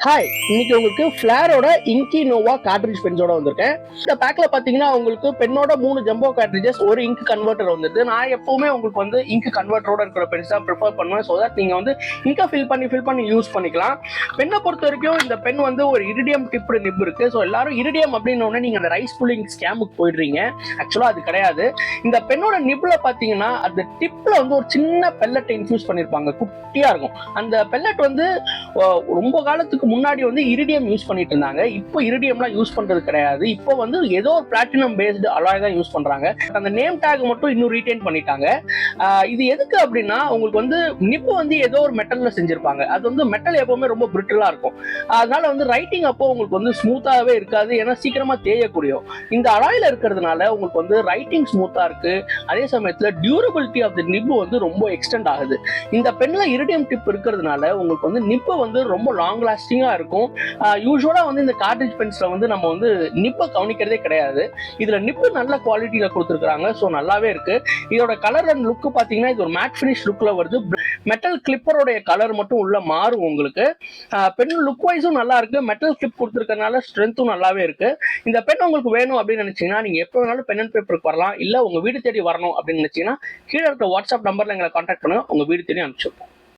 Hi, இன்னைக்கு உங்களுக்கு ஃபிளாரோட இங்கி நோவா கார்ட்ரிட்ஜ் பென்ஸோட வந்திருக்கேன். இந்த பேக்ல பாத்தீங்கன்னா உங்களுக்கு பென்னோட 3 ஜம்போ கார்ட்ரிட்ஜஸ், ஒரு இங்க் கன்வெர்ட்டர் வந்துருக்கு. நான் எப்பவுமே உங்களுக்கு வந்து இங்க் கன்வெர்ட்டரோட இருக்கிற பென்ஸ் தான் ப்ரிஃபர் பண்ணுவேன். ஸோ தட் நீங்க வந்து இங்கை ஃபில் பண்ணி யூஸ் பண்ணிக்கலாம். பென்னை பொறுத்த வரைக்கும் இந்த பென் வந்து ஒரு இரிடியம் டிப்டு நிப் இருக்கு. ஸோ எல்லாரும் இரிடியம் அப்படின்னு நீங்க அந்த ரைஸ் புல்லிங் ஸ்கேமுக்கு போயிடுறீங்க. ஆக்சுவலா அது கிடையாது. இந்த பென்னோட நிப்ல பாத்தீங்கன்னா அந்த டிப்ல வந்து ஒரு சின்ன பெல்லட் இன்ஃபியூஸ் பண்ணிருப்பாங்க, குட்டியா இருக்கும். அந்த பெல்லட் வந்து ரொம்ப காலத்துக்கு முன்னாடி வந்து இரிடியம் யூஸ் பண்ணிட்டு இருந்தாங்க. இப்போ இரிடியம்லாம் யூஸ் பண்றது கிடையாது. இப்போ வந்து ஏதோ ஒரு பிளாட்டினம் பேஸ்டு அலாய் தான் யூஸ் பண்றாங்க. அந்த நேம் டேக் மட்டும் இன்னும் ரீடைன் பண்ணிட்டாங்க. இது எதுக்கு அப்படின்னா உங்களுக்கு வந்து நிப்பு வந்து ஏதோ ஒரு மெட்டல்ல செஞ்சிருப்பாங்க. அது வந்து மெட்டல் எப்பவுமே ரொம்ப பிரிட்டிலா இருக்கும். அதனால வந்து ரைட்டிங் அப்போ உங்களுக்கு வந்து ஸ்மூத்தாவே இருக்காது, ஏன்னா சீக்கிரமா தேயக்கூடிய. இந்த அலாயில இருக்கிறதுனால உங்களுக்கு வந்து ரைட்டிங் ஸ்மூத்தா இருக்கு. அதே சமயத்துல டியூரபிலிட்டி ஆஃப் தி நிப்பு வந்து ரொம்ப எக்ஸ்டெண்ட் ஆகுது. இந்த பென்ல இரிடியம் டிப் இருக்கிறதுனால உங்களுக்கு வந்து நிப்பு வந்து ரொம்ப லாங் லாஸ்டிங்கா இருக்கும். யூசுவலா வந்து இந்த கார்ட்ரிட்ஜ் பென்ஸ்ல வந்து நம்ம வந்து நிப்பை கவனிக்கிறதே கிடையாது. இதுல நிப்பு நல்ல குவாலிட்டியில கொடுத்துருக்காங்க. ஸோ நல்லாவே இருக்கு. இதோட கலர் அண்ட் லுக் பாத்தீங்கன்னா இது ஒரு மேட் ஃபினிஷ் லுக்ல வருது. மெட்டல் கிளிப்பரோடைய கலர் மட்டும் உள்ள மாறும் உங்களுக்கு. பென் லுக் வைஸும் நல்லா இருக்கு. மெட்டல் கிளிப் கொடுத்துருக்கனால ஸ்ட்ரென்த்தும் நல்லாவே இருக்கு. இந்த பென் உங்களுக்கு வேணும் அப்படின்னு நினைச்சீங்கன்னா நீங்க எப்போ வேணாலும் பென் அண்ட் பேப்பருக்கு வரலாம். இல்ல உங்க வீடு தேடி வரணும் அப்படின்னு நினைச்சீங்கன்னா கீழே இருக்க வாட்ஸ்அப் நம்பர்ல எங்களை கான்டாக்ட் பண்ணுங்க. உங்க வீடு தேடி அனுப்பிச்சிருப்போம்.